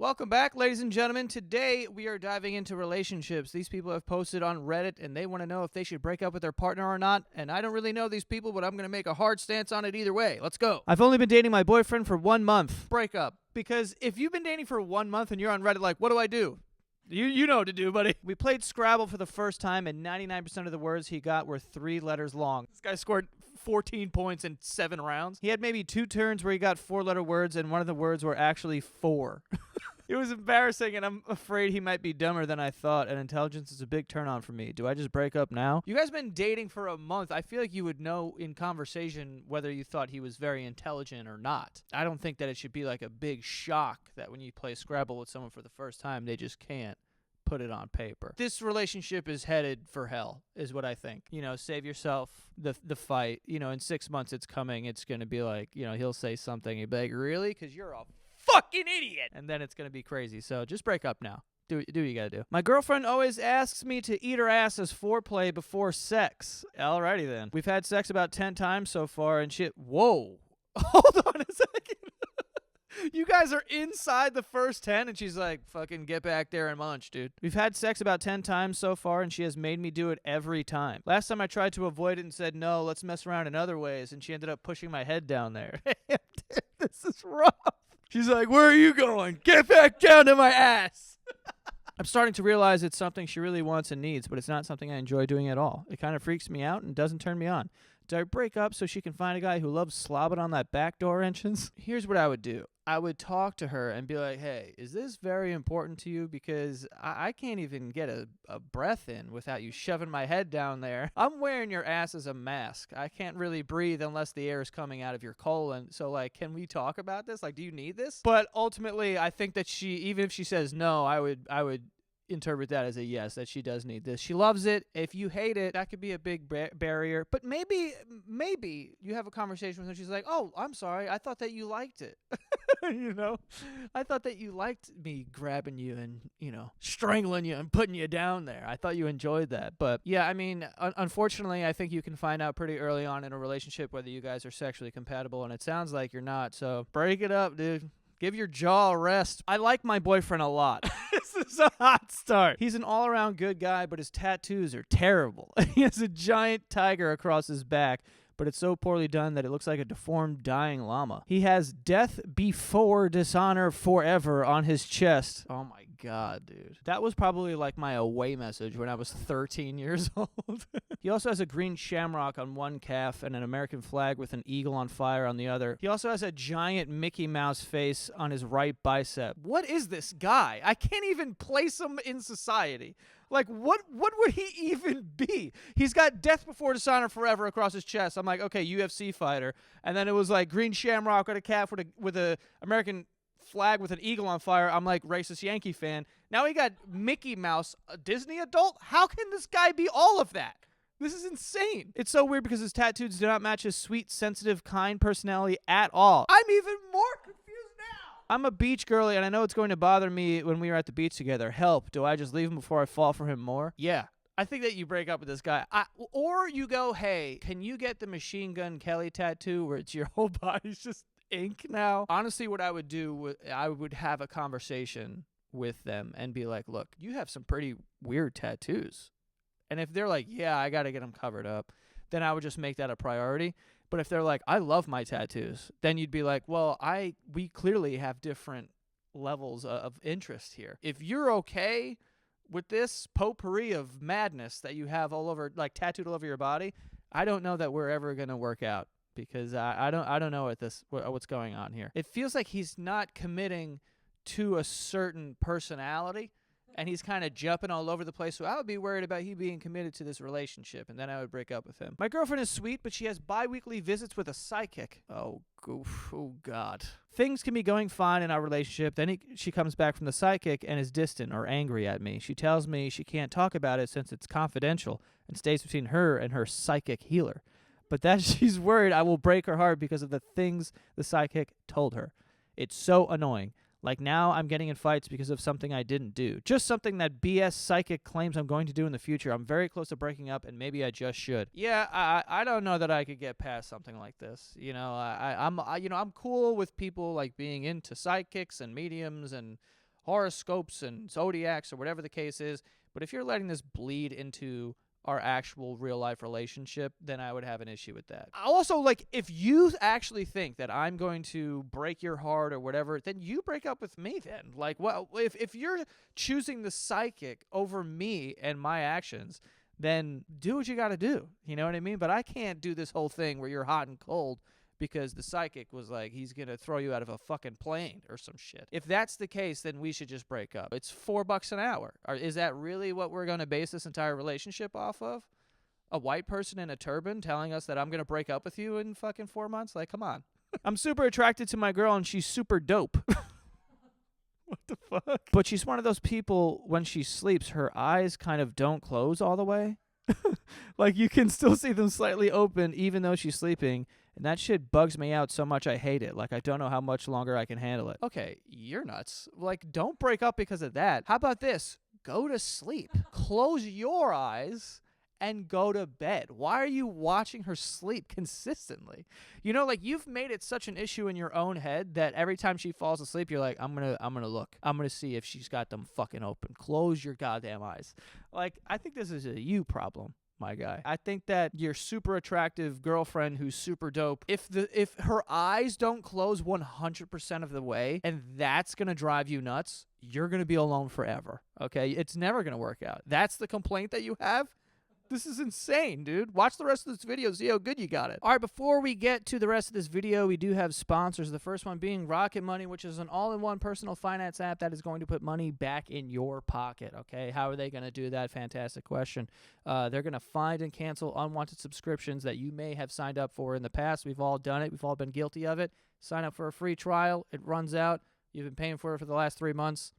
Welcome back, ladies and gentlemen. Today, we are diving into relationships. These people have posted on Reddit, and they want to know if they should break up with their partner or not. And I don't really know these people, but I'm going to make a hard stance on it either way. Let's go. I've only been dating my boyfriend for 1 month. Break up. Because if you've been dating for 1 month and you're on Reddit like, what do I do? You know what to do, buddy. We played Scrabble for the first time, and 99% of the words he got were 3 letters long. This guy scored 14 points in 7 rounds. He had maybe 2 turns where he got 4-letter words, and one of the words were actually 4. It was embarrassing, and I'm afraid he might be dumber than I thought, and intelligence is a big turn-on for me. Do I just break up now? You guys been dating for a month. I feel like you would know in conversation whether you thought he was very intelligent or not. I don't think that it should be like a big shock that when you play Scrabble with someone for the first time, they just can't put it on paper. This relationship is headed for hell, is what I think. You know, save yourself the fight. You know, in 6 months it's coming. It's going to be like, you know, he'll say something. He'll be like, really? Because you're a fucking idiot. And then it's going to be crazy. So just break up now. Do what you got to do. My girlfriend always asks me to eat her ass as foreplay before sex. Alrighty then. We've had sex about 10 times so far and shit. Whoa. Hold on a second. You guys are inside the first 10, and she's like, fucking get back there and munch, dude. We've had sex about 10 times so far, and she has made me do it every time. Last time I tried to avoid it and said, no, let's mess around in other ways, and she ended up pushing my head down there. Dude, this is rough. She's like, where are you going? Get back down to my ass. I'm starting to realize it's something she really wants and needs, but it's not something I enjoy doing at all. It kind of freaks me out and doesn't turn me on. Do I break up so she can find a guy who loves slobbing on that backdoor entrance? Here's what I would do. I would talk to her and be like, hey, is this very important to you? Because I can't even get a breath in without you shoving my head down there. I'm wearing your ass as a mask. I can't really breathe unless the air is coming out of your colon. So, like, can we talk about this? Like, do you need this? But ultimately, I think that she, even if she says no, I would interpret that as a yes, that she does need this. She loves it. If you hate it, that could be a big barrier. But maybe you have a conversation with her. She's like, oh, I'm sorry. I thought that you liked it. You know, I thought that you liked me grabbing you and, you know, strangling you and putting you down there. I thought you enjoyed that. But yeah, I mean, unfortunately, I think you can find out pretty early on in a relationship whether you guys are sexually compatible, and it sounds like you're not. So break it up, dude. Give your jaw a rest. I like my boyfriend a lot. This is a hot start. He's an all-around good guy, but his tattoos are terrible. He has a giant tiger across his back, but it's so poorly done that it looks like a deformed dying llama. He has death before dishonor forever on his chest. Oh my God, dude. That was probably like my away message when I was 13 years old. He also has a green shamrock on one calf and an American flag with an eagle on fire on the other. He also has a giant Mickey Mouse face on his right bicep. What is this guy? I can't even place him in society. Like, what would he even be? He's got death before dishonor forever across his chest. I'm like, okay, UFC fighter. And then it was like green shamrock with a calf with a American flag with an eagle on fire. I'm like, racist Yankee fan. Now he got Mickey Mouse, a Disney adult? How can this guy be all of that? This is insane. It's so weird because his tattoos do not match his sweet, sensitive, kind personality at all. I'm even more confused now. I'm a beach girly, and I know it's going to bother me when we are at the beach together. Help. Do I just leave him before I fall for him more? Yeah. I think that you break up with this guy. Or you go, hey, can you get the Machine Gun Kelly tattoo where it's your whole body's just ink now? Honestly, what I would do, I would have a conversation with them and be like, look, you have some pretty weird tattoos. And if they're like, yeah, I got to get them covered up, then I would just make that a priority. But if they're like, I love my tattoos, then you'd be like, well, we clearly have different levels of interest here. If you're okay with this potpourri of madness that you have all over, like tattooed all over your body, I don't know that we're ever going to work out because I don't know what's going on here. It feels like he's not committing to a certain personality. And he's kind of jumping all over the place, so I would be worried about he being committed to this relationship, and then I would break up with him. My girlfriend is sweet, but she has bi-weekly visits with a psychic. Oh, God. Things can be going fine in our relationship, then she comes back from the psychic and is distant or angry at me. She tells me she can't talk about it since it's confidential and stays between her and her psychic healer. But that she's worried I will break her heart because of the things the psychic told her. It's so annoying. Like now I'm getting in fights because of something I didn't do. Just something that BS psychic claims I'm going to do in the future. I'm very close to breaking up, and maybe I just should. Yeah, I don't know that I could get past something like this. You know, I'm cool with people like being into psychics and mediums and horoscopes and zodiacs or whatever the case is. But if you're letting this bleed into our actual real life relationship, then I would have an issue with that. Also, like, if you actually think that I'm going to break your heart or whatever, then you break up with me then. Like, well, if you're choosing the psychic over me and my actions, then do what you got to do. You know what I mean? But I can't do this whole thing where you're hot and cold because the psychic was like, he's going to throw you out of a fucking plane or some shit. If that's the case, then we should just break up. It's $4 an hour. Is that really what we're going to base this entire relationship off of? A white person in a turban telling us that I'm going to break up with you in fucking 4 months? Like, come on. I'm super attracted to my girl and she's super dope. What the fuck? But she's one of those people, when she sleeps, her eyes kind of don't close all the way. Like, you can still see them slightly open even though she's sleeping. And that shit bugs me out so much I hate it. Like, I don't know how much longer I can handle it. Okay, you're nuts. Like, don't break up because of that. How about this? Go to sleep. Close your eyes and go to bed. Why are you watching her sleep consistently? You know, like, you've made it such an issue in your own head that every time she falls asleep, you're like, I'm gonna look. I'm gonna see if she's got them fucking open. Close your goddamn eyes. Like, I think this is a you problem, my guy. I think that your super attractive girlfriend who's super dope, if her eyes don't close 100% of the way, and that's gonna drive you nuts, you're gonna be alone forever. Okay? It's never gonna work out. That's the complaint that you have? This is insane, dude. Watch the rest of this video, see how good you got it. All right, before we get to the rest of this video, we do have sponsors. The first one being Rocket Money, which is an all-in-one personal finance app that is going to put money back in your pocket, okay? How are they going to do that? Fantastic question. They're going to find and cancel unwanted subscriptions that you may have signed up for in the past. We've all done it. We've all been guilty of it. Sign up for a free trial. It runs out. You've been paying for it for the last 3 months.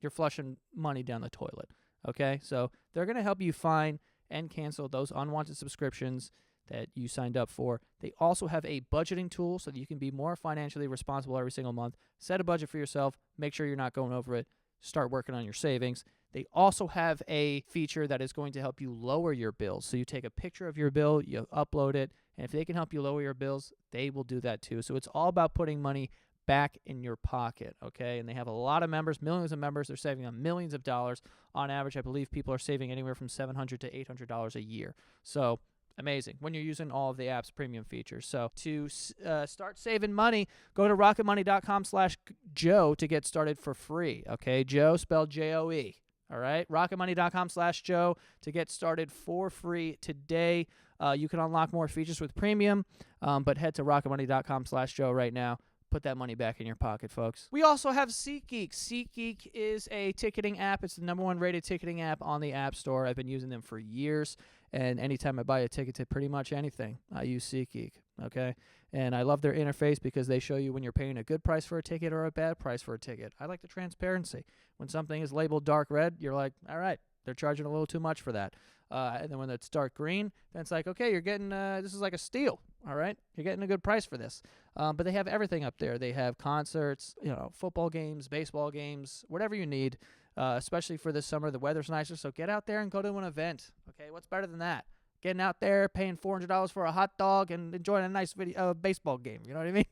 You're flushing money down the toilet, okay? So they're going to help you find and cancel those unwanted subscriptions that you signed up for. They also have a budgeting tool so that you can be more financially responsible every single month. Set a budget for yourself. Make sure you're not going over it. Start working on your savings. They also have a feature that is going to help you lower your bills. So you take a picture of your bill, you upload it, and if they can help you lower your bills, they will do that too. So it's all about putting money back in your pocket, okay? And they have a lot of members, millions of members. They're saving on millions of dollars. On average, I believe people are saving anywhere from $700 to $800 a year. So amazing when you're using all of the app's premium features. So to start saving money, go to rocketmoney.com/Joe to get started for free, okay? Joe spelled J-O-E, all right? rocketmoney.com/Joe to get started for free today. You can unlock more features with premium, but head to rocketmoney.com/Joe right now. Put that money back in your pocket, folks. We also have SeatGeek. SeatGeek is a ticketing app. It's the #1 rated ticketing app on the App Store. I've been using them for years, and anytime I buy a ticket to pretty much anything, I use SeatGeek, okay? And I love their interface because they show you when you're paying a good price for a ticket or a bad price for a ticket. I like the transparency. When something is labeled dark red, you're like, all right, they're charging a little too much for that. And then when it's dark green, then it's like, okay, you're getting, this is like a steal, all right? You're getting a good price for this. But they have everything up there. They have concerts, football games, baseball games, whatever you need, especially for this summer. The weather's nicer, so get out there and go to an event, okay? What's better than that? Getting out there, paying $400 for a hot dog, and enjoying a nice baseball game, you know what I mean?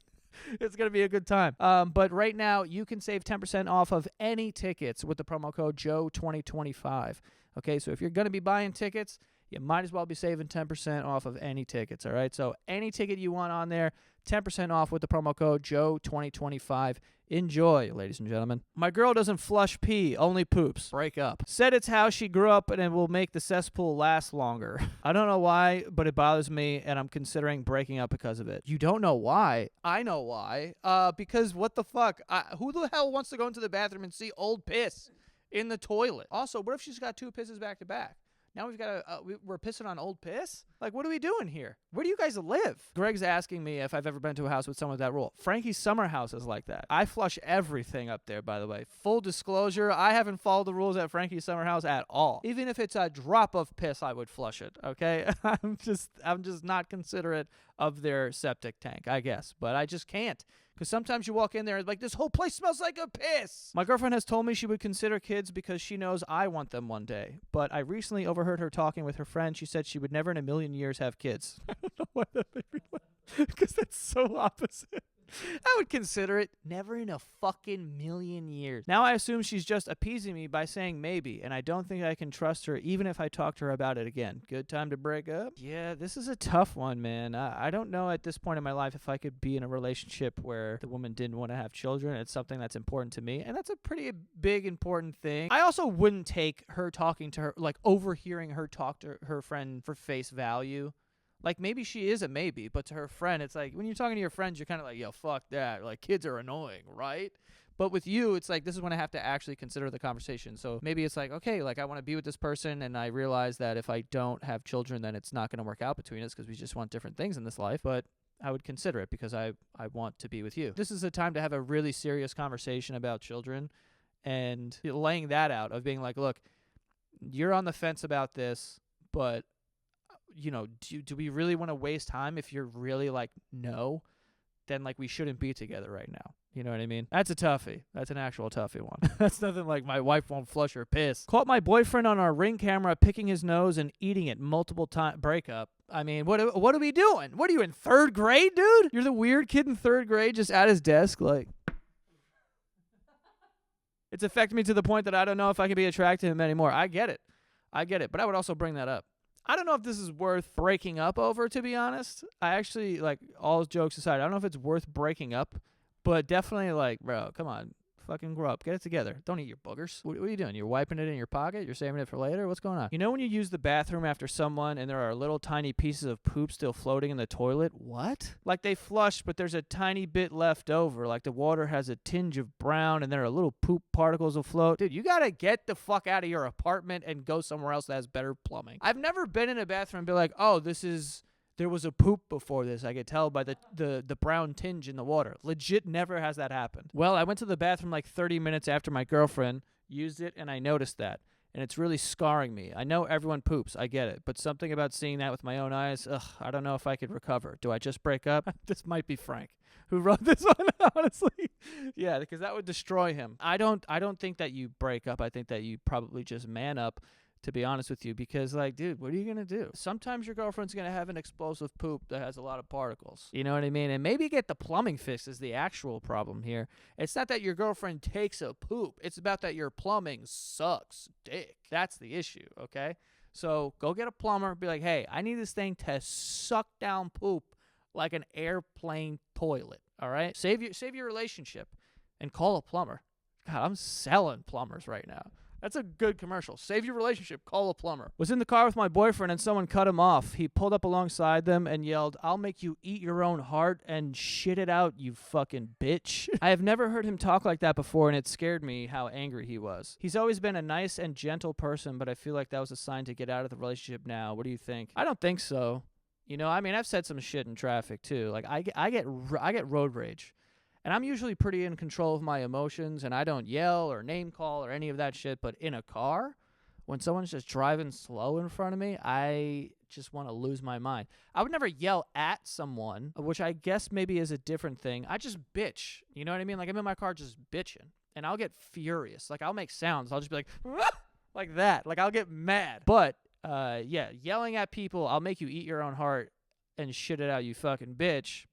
It's going to be a good time. But right now, you can save 10% off of any tickets with the promo code JOE2025. Okay, so if you're going to be buying tickets, you might as well be saving 10% off of any tickets, all right? So any ticket you want on there, 10% off with the promo code JOE2025. Enjoy, ladies and gentlemen. My girl doesn't flush pee, only poops. Break up. Said it's how she grew up and it will make the cesspool last longer. I don't know why, but it bothers me, and I'm considering breaking up because of it. You don't know why? I know why. Because what the fuck? Who the hell wants to go into the bathroom and see old piss in the toilet? Also, what if she's got 2 pisses back to back? Now we've got we're pissing on old piss? Like, what are we doing here? Where do you guys live? Greg's asking me if I've ever been to a house with someone with that rule. Frankie's summer house is like that. I flush everything up there, by the way. Full disclosure, I haven't followed the rules at Frankie's summer house at all. Even if it's a drop of piss, I would flush it, okay? I'm just not considerate of their septic tank, I guess. But I just can't. Because sometimes you walk in there and like, this whole place smells like a piss. My girlfriend has told me she would consider kids because she knows I want them one day. But I recently overheard her talking with her friend. She said she would never in a million years have kids. I don't know why that made me laugh. Because that's so opposite. I would consider it. Never in a fucking million years. Now I assume she's just appeasing me by saying maybe, and I don't think I can trust her even if I talk to her about it again. Good time to break up? Yeah, this is a tough one, man. I don't know at this point in my life if I could be in a relationship where the woman didn't want to have children. It's something that's important to me, and that's a pretty big, important thing. I also wouldn't take her talking to her, like overhearing her talk to her friend for face value. Like, maybe she is a maybe, but to her friend, it's like, when you're talking to your friends, you're kind of like, yo, fuck that. Like, kids are annoying, right? But with you, it's like, this is when I have to actually consider the conversation. So maybe it's like, okay, like, I want to be with this person, and I realize that if I don't have children, then it's not going to work out between us because we just want different things in this life. But I would consider it because I want to be with you. This is a time to have a really serious conversation about children and laying that out of being like, look, you're on the fence about this, but you know, do we really want to waste time? If you're really like, no, then like we shouldn't be together right now. You know what I mean? That's a toughie. That's an actual toughie one. That's nothing like my wife won't flush her piss. Caught my boyfriend on our Ring camera picking his nose and eating it multiple times. Breakup. I mean, what are we doing? What are you, in 3rd grade, dude? You're the weird kid in 3rd grade just at his desk like... It's affected me to the point that I don't know if I can be attracted to him anymore. I get it. But I would also bring that up. I don't know if this is worth breaking up over, to be honest. I actually, like, all jokes aside, I don't know if it's worth breaking up, but definitely, like, bro, come on. Fucking grow up. Get it together. Don't eat your boogers. What are you doing? You're wiping it in your pocket? You're saving it for later? What's going on? You know when you use the bathroom after someone and there are little tiny pieces of poop still floating in the toilet? What? Like they flushed, but there's a tiny bit left over. Like the water has a tinge of brown and there are little poop particles afloat. Dude, you gotta get the fuck out of your apartment and go somewhere else that has better plumbing. I've never been in a bathroom and be like, oh, there was a poop before this. I could tell by the brown tinge in the water. Legit never has that happened. Well, I went to the bathroom like 30 minutes after my girlfriend used it, and I noticed that. And it's really scarring me. I know everyone poops. I get it. But something about seeing that with my own eyes, I don't know if I could recover. Do I just break up? This might be Frank who wrote this one, honestly. Yeah, because that would destroy him. I don't think that you break up. I think that you probably just man up, to be honest with you, because, like, dude, what are you going to do? Sometimes your girlfriend's going to have an explosive poop that has a lot of particles. You know what I mean? And maybe get the plumbing fixed is the actual problem here. It's not that your girlfriend takes a poop. It's about that your plumbing sucks dick. That's the issue, okay? So go get a plumber. Be like, hey, I need this thing to suck down poop like an airplane toilet, all right? Save your relationship and call a plumber. God, I'm selling plumbers right now. That's a good commercial. Save your relationship. Call a plumber. Was in the car with my boyfriend and someone cut him off. He pulled up alongside them and yelled, I'll make you eat your own heart and shit it out, you fucking bitch. I have never heard him talk like that before, and it scared me how angry he was. He's always been a nice and gentle person, but I feel like that was a sign to get out of the relationship now. What do you think? I don't think so. You know, I mean, I've said some shit in traffic too. Like I get road rage. And I'm usually pretty in control of my emotions, and I don't yell or name call or any of that shit. But in a car, when someone's just driving slow in front of me, I just want to lose my mind. I would never yell at someone, which I guess maybe is a different thing. I just bitch. You know what I mean? Like, I'm in my car just bitching, and I'll get furious. Like, I'll make sounds. I'll just be like, like that. Like, I'll get mad. But, yeah, yelling at people, I'll make you eat your own heart and shit it out, you fucking bitch.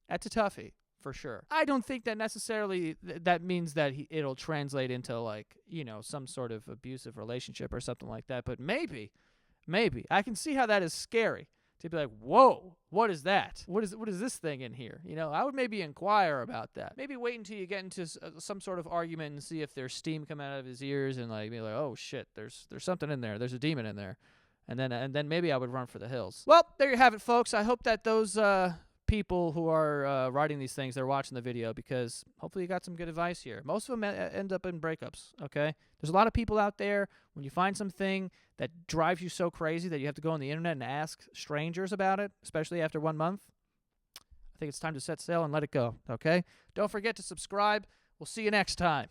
That's a toughie. For sure. I don't think that necessarily that means that it'll translate into, like, you know, some sort of abusive relationship or something like that. But maybe. I can see how that is scary. To be like, whoa, what is that? What is this thing in here? You know, I would maybe inquire about that. Maybe wait until you get into some sort of argument and see if there's steam coming out of his ears and, like, be like, oh, shit, there's something in there. There's a demon in there. And then maybe I would run for the hills. Well, there you have it, folks. I hope that those people who are writing these things, they're watching the video, because hopefully you got some good advice here. Most of them end up in breakups, okay? There's a lot of people out there, when you find something that drives you so crazy that you have to go on the internet and ask strangers about it, especially after 1 month, I think it's time to set sail and let it go, okay? Don't forget to subscribe. We'll see you next time.